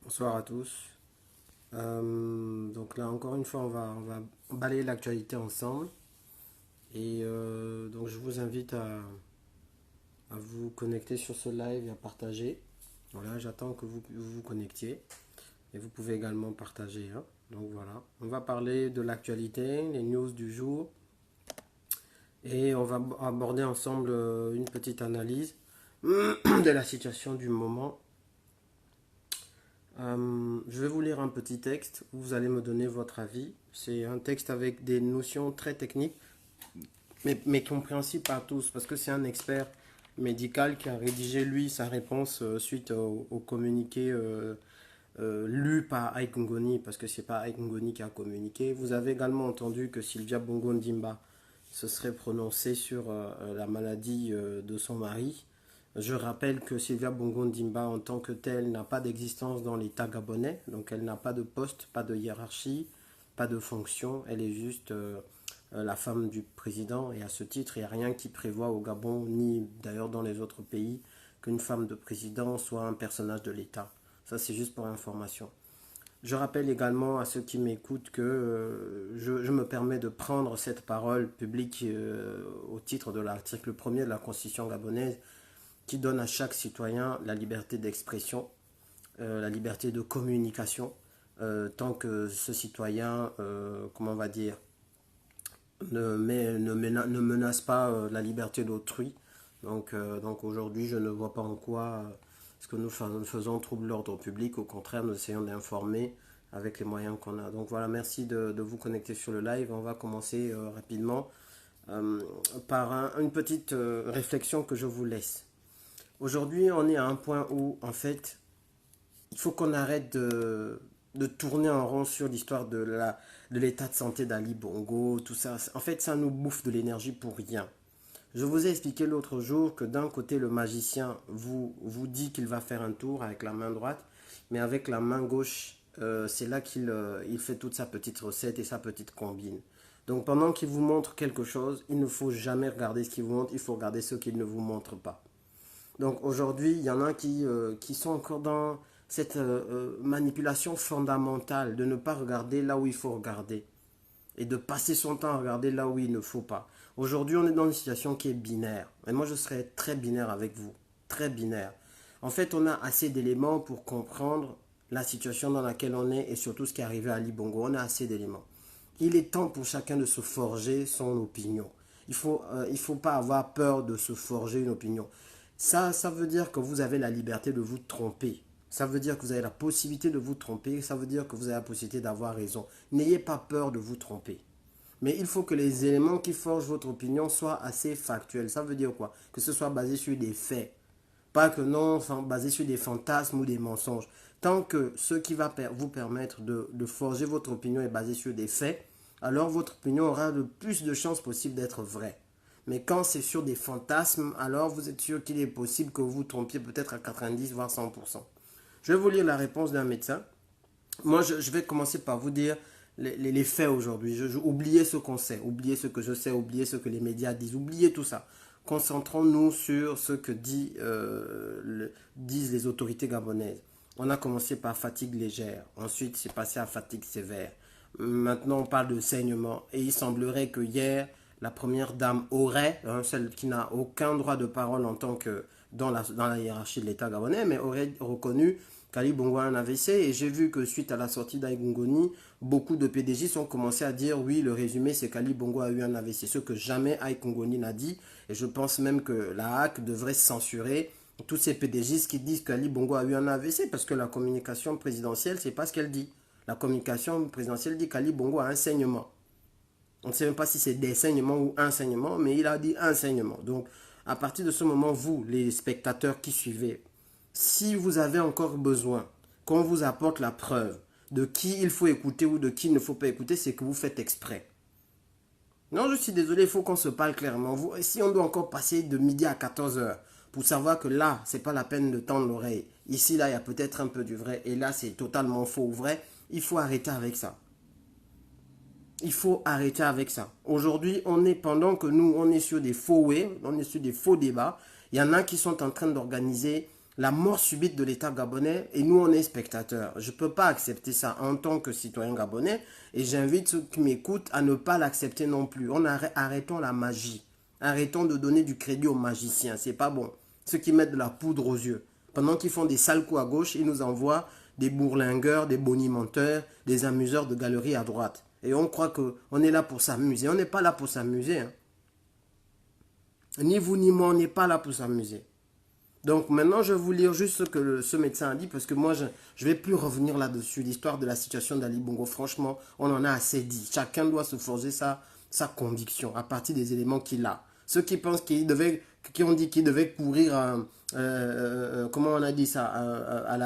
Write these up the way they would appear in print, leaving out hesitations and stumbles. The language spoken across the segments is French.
Bonsoir à tous. Donc là, encore une fois, on va balayer l'actualité ensemble. Donc, je vous invite à vous connecter sur ce live et à partager. Voilà, j'attends que vous vous connectiez. Et vous pouvez également partager, hein. Donc voilà, on va parler de l'actualité, les news du jour. Et on va aborder ensemble une petite analyse de la situation du moment. Je vais vous lire un petit texte où vous allez me donner votre avis. C'est un texte avec des notions très techniques, mais compréhensibles par tous, parce que c'est un expert médical qui a rédigé, lui, sa réponse suite au communiqué lu par Aïk Ngoni, parce que c'est pas Aïk Ngoni qui a communiqué. Vous avez également entendu que Sylvia Bongo Ndimba se serait prononcée sur la maladie de son mari. Je rappelle que Sylvia Bongo Ndimba, en tant que telle, n'a pas d'existence dans l'État gabonais, donc elle n'a pas de poste, pas de hiérarchie, pas de fonction, elle est juste la femme du président, et à ce titre, il n'y a rien qui prévoit au Gabon, ni d'ailleurs dans les autres pays, qu'une femme de président soit un personnage de l'État. Ça, c'est juste pour information. Je rappelle également à ceux qui m'écoutent que je me permets de prendre cette parole publique au titre de l'article 1er de la Constitution gabonaise qui donne à chaque citoyen la liberté d'expression, la liberté de communication, tant que ce citoyen, comment on va dire, ne menace pas la liberté d'autrui. Donc aujourd'hui, je ne vois pas en quoi ce que nous faisons trouble l'ordre public. Au contraire, nous essayons d'informer avec les moyens qu'on a. Donc voilà, merci de vous connecter sur le live. On va commencer rapidement euh, par une petite réflexion que je vous laisse. Aujourd'hui, on est à un point où, en fait, il faut qu'on arrête de tourner en rond sur l'histoire de l'état de santé d'Ali Bongo, tout ça. En fait, ça nous bouffe de l'énergie pour rien. Je vous ai expliqué l'autre jour que d'un côté, le magicien vous dit qu'il va faire un tour avec la main droite, mais avec la main gauche, c'est là qu'il fait toute sa petite recette et sa petite combine. Donc pendant qu'il vous montre quelque chose, il ne faut jamais regarder ce qu'il vous montre, il faut regarder ce qu'il ne vous montre pas. Donc aujourd'hui, il y en a qui sont encore dans cette manipulation fondamentale de ne pas regarder là où il faut regarder et de passer son temps à regarder là où il ne faut pas. Aujourd'hui, on est dans une situation qui est binaire. Et moi, je serais très binaire avec vous. Très binaire. En fait, on a assez d'éléments pour comprendre la situation dans laquelle on est et surtout ce qui est arrivé à Ali Bongo. On a assez d'éléments. Il est temps pour chacun de se forger son opinion. Il faut pas avoir peur de se forger une opinion. Ça veut dire que vous avez la liberté de vous tromper. Ça veut dire que vous avez la possibilité de vous tromper. Ça veut dire que vous avez la possibilité d'avoir raison. N'ayez pas peur de vous tromper. Mais il faut que les éléments qui forgent votre opinion soient assez factuels. Ça veut dire quoi? Que ce soit basé sur des faits. Pas que non, basé sur des fantasmes ou des mensonges. Tant que ce qui va vous permettre de forger votre opinion est basé sur des faits, alors votre opinion aura le plus de chances possible d'être vraie. Mais quand c'est sur des fantasmes, alors vous êtes sûr qu'il est possible que vous vous trompiez peut-être à 90 voire 100%. Je vais vous lire la réponse d'un médecin. Moi, je vais commencer par vous dire les faits aujourd'hui. Oubliez ce qu'on sait, oubliez ce que je sais, oubliez ce que les médias disent, oubliez tout ça. Concentrons-nous sur ce que disent les autorités gabonaises. On a commencé par fatigue légère, ensuite c'est passé à fatigue sévère. Maintenant on parle de saignement et il semblerait que hier, la première dame aurait, hein, celle qui n'a aucun droit de parole en tant que dans la hiérarchie de l'État gabonais, mais aurait reconnu qu'Ali Bongo a un AVC. Et j'ai vu que suite à la sortie d'Aïk Ngoni, beaucoup de PDG ont commencé à dire oui, le résumé c'est qu'Ali Bongo a eu un AVC, ce que jamais Aïk Ngoni n'a dit. Et je pense même que la HAC devrait censurer tous ces PDG qui disent qu'Ali Bongo a eu un AVC, parce que la communication présidentielle, c'est pas ce qu'elle dit. La communication présidentielle dit qu'Ali Bongo a un saignement. On ne sait même pas si c'est des saignements ou un saignement, mais il a dit un saignement. Donc, à partir de ce moment, vous, les spectateurs qui suivez, si vous avez encore besoin qu'on vous apporte la preuve de qui il faut écouter ou de qui il ne faut pas écouter, c'est que vous faites exprès. Non, je suis désolé, il faut qu'on se parle clairement. Si on doit encore passer de midi à 14 heures pour savoir que là, c'est pas la peine de tendre l'oreille. Ici, là, il y a peut-être un peu du vrai et là, c'est totalement faux ou vrai. Il faut arrêter avec ça. Il faut arrêter avec ça. Aujourd'hui, pendant que nous, on est sur des faux way, on est sur des faux débats, il y en a qui sont en train d'organiser la mort subite de l'État gabonais et nous on est spectateurs. Je ne peux pas accepter ça en tant que citoyen gabonais et j'invite ceux qui m'écoutent à ne pas l'accepter non plus. Arrêtons la magie. Arrêtons de donner du crédit aux magiciens. C'est pas bon. Ceux qui mettent de la poudre aux yeux. Pendant qu'ils font des sales coups à gauche, ils nous envoient des bourlingueurs, des bonimenteurs, des amuseurs de galeries à droite. Et on croit qu'on est là pour s'amuser. On n'est pas là pour s'amuser. Hein. Ni vous ni moi, on n'est pas là pour s'amuser. Donc maintenant, je vais vous lire juste ce que ce médecin a dit, parce que moi, je ne vais plus revenir là-dessus. L'histoire de la situation d'Ali Bongo, franchement, on en a assez dit. Chacun doit se forger sa conviction à partir des éléments qu'il a. Ceux qui pensent qui ont dit qu'il devait courir, comment on a dit ça,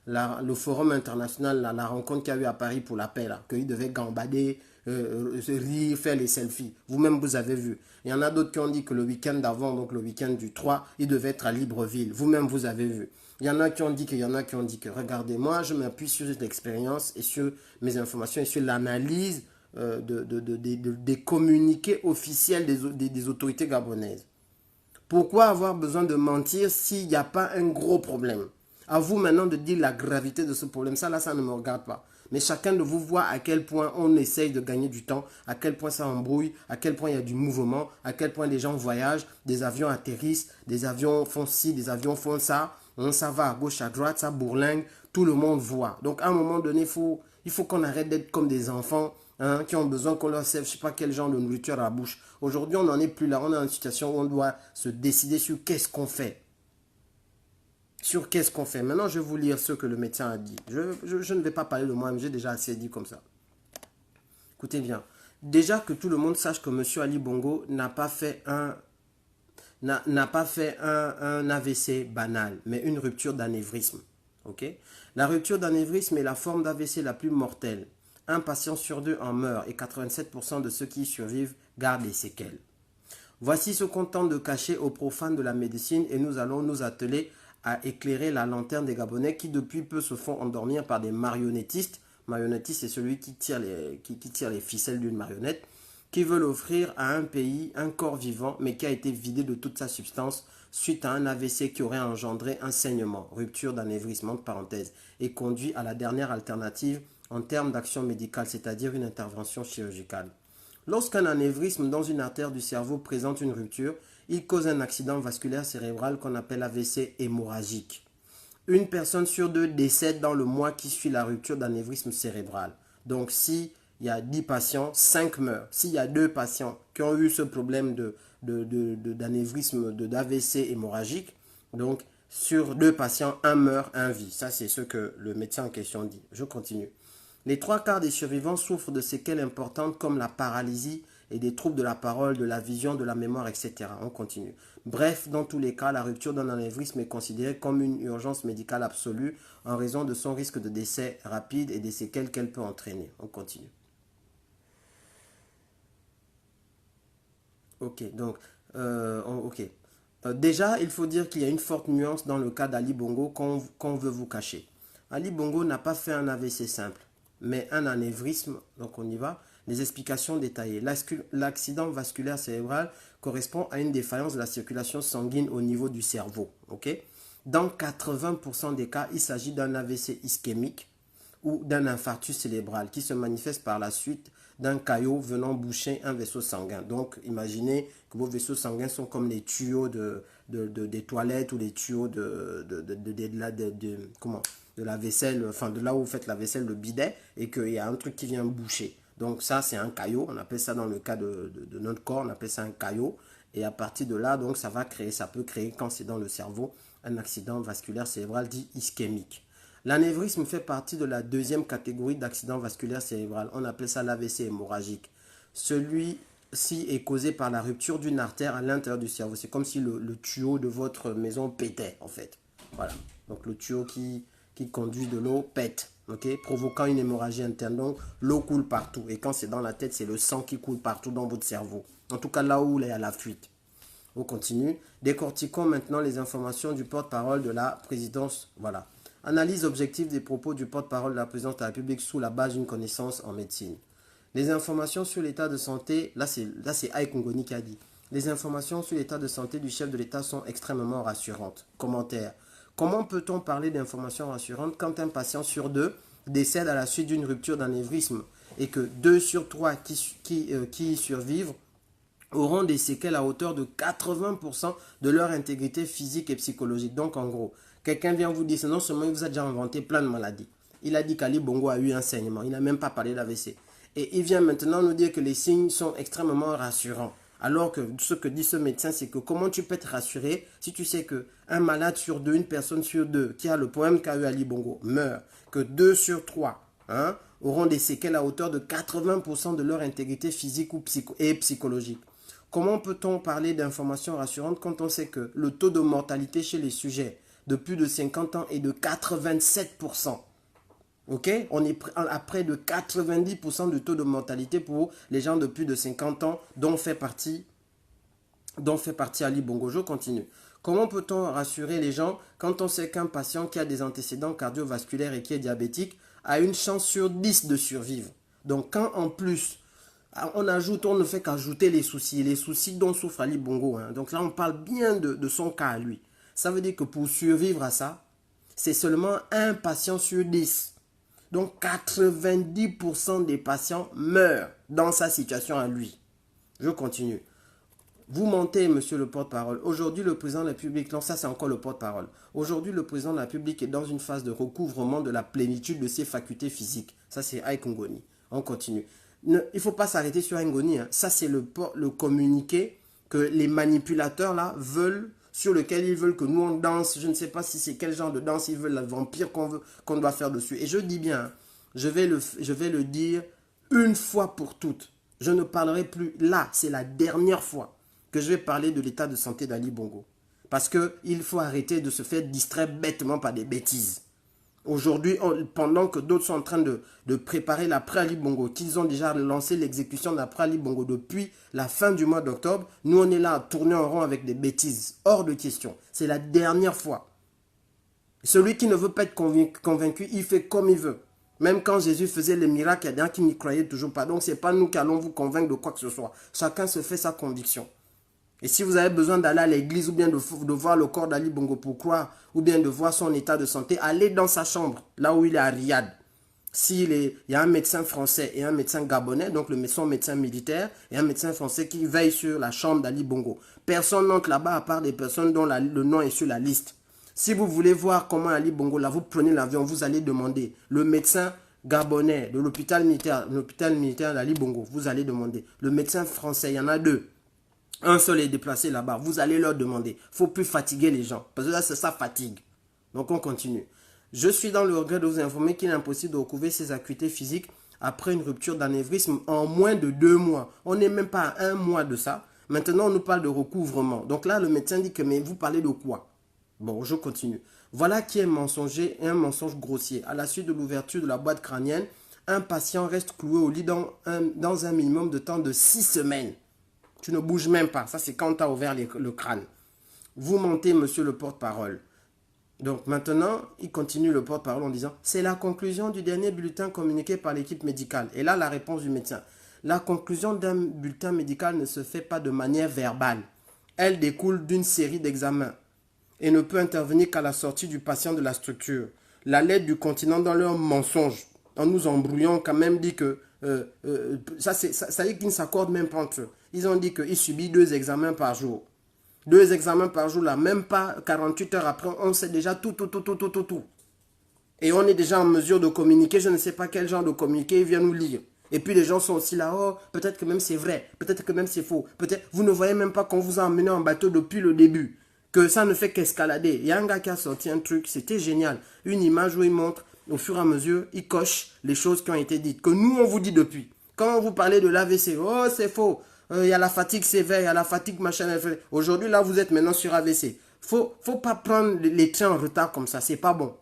le forum international, la rencontre qu'il y a eu à Paris pour la paix, qu'il devait gambader, rire, faire les selfies. Vous-même, vous avez vu. Il y en a d'autres qui ont dit que le week-end d'avant, donc le week-end du 3, il devait être à Libreville. Vous-même, vous avez vu. Il y en a qui ont dit que, il y en a qui ont dit que. Regardez, moi, je m'appuie sur l'expérience et sur mes informations et sur l'analyse des communiqués officiels des autorités gabonaises. Pourquoi avoir besoin de mentir s'il n'y a pas un gros problème? À vous maintenant de dire la gravité de ce problème. Ça, là, ça ne me regarde pas. Mais chacun de vous voit à quel point on essaye de gagner du temps, à quel point ça embrouille, à quel point il y a du mouvement, à quel point les gens voyagent, des avions atterrissent, des avions font ci, des avions font ça. Ça va à gauche, à droite, ça bourlingue, tout le monde voit. Donc à un moment donné, il faut qu'on arrête d'être comme des enfants qui ont besoin qu'on leur serve je ne sais pas quel genre de nourriture à la bouche. Aujourd'hui, on n'en est plus là. On est dans une situation où on doit se décider sur qu'est-ce qu'on fait. Sur qu'est-ce qu'on fait. Maintenant, je vais vous lire ce que le médecin a dit. Je ne vais pas parler de moi, mais j'ai déjà assez dit comme ça. Écoutez bien. Déjà que tout le monde sache que M. Ali Bongo n'a pas fait un AVC banal, mais une rupture d'anévrisme. Okay? La rupture d'anévrisme est la forme d'AVC la plus mortelle. Un patient sur deux en meurt et 87% de ceux qui y survivent gardent les séquelles. Voici ce qu'on tente de cacher aux profanes de la médecine et nous allons nous atteler à éclairer la lanterne des Gabonais qui depuis peu se font endormir par des marionnettistes. Marionnettiste, c'est celui qui tire les ficelles d'une marionnette, qui veulent offrir à un pays un corps vivant mais qui a été vidé de toute sa substance suite à un AVC qui aurait engendré un saignement, rupture d'anévrisme, entre parenthèses, et conduit à la dernière alternative en termes d'action médicale, c'est-à-dire une intervention chirurgicale. Lorsqu'un anévrisme dans une artère du cerveau présente une rupture, il cause un accident vasculaire cérébral qu'on appelle AVC hémorragique. Une personne sur deux décède dans le mois qui suit la rupture d'anévrisme cérébral. Donc, s'il y a 10 patients, 5 meurent. S'il y a 2 patients qui ont eu ce problème d'anévrisme, d'AVC hémorragique, donc sur 2 patients, 1 meurt, 1 vit. Ça, c'est ce que le médecin en question dit. Je continue. Les 3 quarts des survivants souffrent de séquelles importantes comme la paralysie et des troubles de la parole, de la vision, de la mémoire, etc. On continue. Bref, dans tous les cas, la rupture d'un anévrisme est considérée comme une urgence médicale absolue en raison de son risque de décès rapide et des séquelles qu'elle peut entraîner. On continue. Ok, donc, déjà, il faut dire qu'il y a une forte nuance dans le cas d'Ali Bongo qu'on veut vous cacher. Ali Bongo n'a pas fait un AVC simple, mais un anévrisme, donc on y va. Les explications détaillées. L'accident vasculaire cérébral correspond à une défaillance de la circulation sanguine au niveau du cerveau. Okay? Dans 80% des cas, il s'agit d'un AVC ischémique ou d'un infarctus cérébral qui se manifeste par la suite d'un caillot venant boucher un vaisseau sanguin. Donc, imaginez que vos vaisseaux sanguins sont comme les tuyaux des toilettes ou les tuyaux de la vaisselle, enfin de là où vous faites la vaisselle, le bidet, et qu'il y a un truc qui vient boucher. Donc ça, c'est un caillot. On appelle ça dans le cas de notre corps, on appelle ça un caillot. Et à partir de là, donc ça peut créer, quand c'est dans le cerveau, un accident vasculaire cérébral dit ischémique. L'anévrisme fait partie de la deuxième catégorie d'accident vasculaire cérébral. On appelle ça l'AVC hémorragique. Celui-ci est causé par la rupture d'une artère à l'intérieur du cerveau. C'est comme si le tuyau de votre maison pétait, en fait. Voilà. Donc le tuyau qui conduit de l'eau pète. Okay, provoquant une hémorragie interne. Donc, l'eau coule partout. Et quand c'est dans la tête, c'est le sang qui coule partout dans votre cerveau. En tout cas, là où il y a la fuite. On continue. Décortiquons maintenant les informations du porte-parole de la présidence. Voilà. Analyse objective des propos du porte-parole de la présidence de la République sous la base d'une connaissance en médecine. Les informations sur l'état de santé, là c'est Aïe Kongoni qui a dit. Les informations sur l'état de santé du chef de l'État sont extrêmement rassurantes. Commentaire. Comment peut-on parler d'informations rassurantes quand un patient sur 2 décède à la suite d'une rupture d'anévrisme et que 2 sur 3 qui y survivent auront des séquelles à hauteur de 80% de leur intégrité physique et psychologique. Donc en gros, quelqu'un vient vous dire, non seulement il vous a déjà inventé plein de maladies, il a dit qu'Ali Bongo a eu un saignement, il n'a même pas parlé d'AVC. Et il vient maintenant nous dire que les signes sont extrêmement rassurants. Alors que ce que dit ce médecin, c'est que comment tu peux être rassuré si tu sais qu'un malade sur 2, une personne sur 2 qui a le problème qu'a eu Ali Bongo meurt, que 2 sur 3 auront des séquelles à hauteur de 80% de leur intégrité physique et psychologique. Comment peut-on parler d'informations rassurantes quand on sait que le taux de mortalité chez les sujets de plus de 50 ans est de 87%? Ok, on est à près de 90% de taux de mortalité pour les gens de plus de 50 ans dont fait partie Ali Bongo. Je continue. Comment peut-on rassurer les gens quand on sait qu'un patient qui a des antécédents cardiovasculaires et qui est diabétique a une chance sur 10 de survivre? Donc quand en plus on ne fait qu'ajouter les soucis dont souffre Ali Bongo. Donc là on parle bien de son cas à lui. Ça veut dire que pour survivre à ça, c'est seulement un patient sur 10. Donc 90% des patients meurent dans sa situation à lui. Je continue. Vous mentez, monsieur le porte-parole. Aujourd'hui, le président de la République, non, ça c'est encore le porte-parole. Aujourd'hui, le président de la République est dans une phase de recouvrement de la plénitude de ses facultés physiques. Ça c'est Aïk Ngoni. On continue. Il ne faut pas s'arrêter sur Ngoni. Ça c'est le communiqué que les manipulateurs là veulent, sur lequel ils veulent que nous on danse. Je ne sais pas si c'est quel genre de danse ils veulent, la vampire qu'on doit faire dessus. Et je dis bien, je vais le dire une fois pour toutes. Je ne parlerai plus, là, c'est la dernière fois que je vais parler de l'état de santé d'Ali Bongo. Parce qu'il faut arrêter de se faire distraire bêtement par des bêtises. Aujourd'hui, pendant que d'autres sont en train de préparer l'après-Ali Bongo, qu'ils ont déjà lancé l'exécution de l'après-Ali Bongo depuis la fin du mois d'octobre, nous on est là à tourner en rond avec des bêtises. Hors de question. C'est la dernière fois. Celui qui ne veut pas être convaincu, il fait comme il veut. Même quand Jésus faisait les miracles, il y a des gens qui n'y croyaient toujours pas. Donc ce n'est pas nous qui allons vous convaincre de quoi que ce soit. Chacun se fait sa conviction. Et si vous avez besoin d'aller à l'église ou bien de voir le corps d'Ali Bongo pour croire, ou bien de voir son état de santé, allez dans sa chambre, là où il est à Riyad. Il y a un médecin français et un médecin gabonais, donc son médecin militaire, et un médecin français qui veille sur la chambre d'Ali Bongo. Personne n'entre là-bas à part des personnes dont le nom est sur la liste. Si vous voulez voir comment Ali Bongo, là vous prenez l'avion, vous allez demander le médecin gabonais de l'hôpital militaire d'Ali Bongo, vous allez demander. Le médecin français, il y en a 2. Un seul est déplacé là-bas. Vous allez leur demander. Il ne faut plus fatiguer les gens. Parce que là, ça fatigue. Donc, on continue. Je suis dans le regret de vous informer qu'il est impossible de recouvrer ses acuités physiques après une rupture d'anévrisme en moins de 2 mois. On n'est même pas à 1 mois de ça. Maintenant, on nous parle de recouvrement. Donc là, le médecin dit que, mais vous parlez de quoi? Bon, je continue. Voilà qui est mensonger et un mensonge grossier. À la suite de l'ouverture de la boîte crânienne, un patient reste cloué au lit dans un minimum de temps de 6 semaines. Tu ne bouges même pas. Ça, c'est quand tu as ouvert le crâne. Vous mentez, monsieur le porte-parole. Donc maintenant, il continue le porte-parole en disant « C'est la conclusion du dernier bulletin communiqué par l'équipe médicale. » Et là, la réponse du médecin. La conclusion d'un bulletin médical ne se fait pas de manière verbale. Elle découle d'une série d'examens et ne peut intervenir qu'à la sortie du patient de la structure. La lettre du continent dans leur mensonge, en nous embrouillant, quand même dit que ça y est qu'ils ne s'accordent même pas entre eux. Ils ont dit qu'il subit 2 examens par jour. 2 examens par jour, là, même pas 48 heures après, on sait déjà tout. Et on est déjà en mesure de communiquer, je ne sais pas quel genre de communiqué, il vient nous lire. Et puis les gens sont aussi là, oh, peut-être que même c'est vrai, peut-être que même c'est faux. Peut-être, vous ne voyez même pas qu'on vous a emmené en bateau depuis le début. Que ça ne fait qu'escalader. Il y a un gars qui a sorti un truc, c'était génial. Une image où il montre, au fur et à mesure, il coche les choses qui ont été dites. Que nous, on vous dit depuis. Quand vous parlez de l'AVC, oh, c'est faux. Il y a la fatigue sévère, il y a la fatigue machin. Aujourd'hui, là, vous êtes maintenant sur AVC. Faut pas prendre les trains en retard comme ça. C'est pas bon.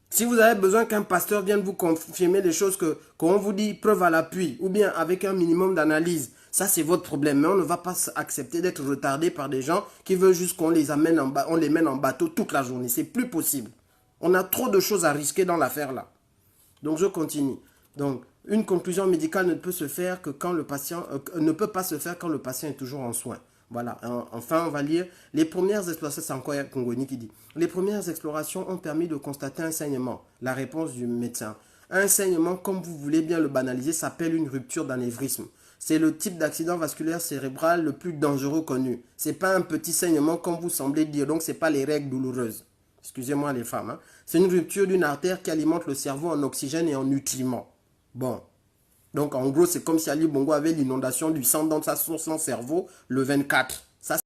Si vous avez besoin qu'un pasteur vienne vous confirmer des choses qu'on vous dit preuve à l'appui, ou bien avec un minimum d'analyse, ça c'est votre problème. Mais on ne va pas accepter d'être retardé par des gens qui veulent juste qu'on les amène on les mène en bateau toute la journée. C'est plus possible. On a trop de choses à risquer dans l'affaire là. Donc je continue. Donc une conclusion médicale ne peut se faire que quand le patient ne peut pas se faire quand le patient est toujours en soins. Voilà, enfin on va lire. Les premières explorations, c'est encore Congoni qui dit. Les premières explorations ont permis de constater un saignement. La réponse du médecin. Un saignement, comme vous voulez bien le banaliser, s'appelle une rupture d'anévrisme. C'est le type d'accident vasculaire cérébral le plus dangereux connu. C'est pas un petit saignement comme vous semblez dire, donc c'est pas les règles douloureuses. Excusez-moi les femmes. Hein. C'est une rupture d'une artère qui alimente le cerveau en oxygène et en nutriments. Bon. Donc en gros, c'est comme si Ali Bongo avait l'inondation du sang dans son cerveau le 24. Ça,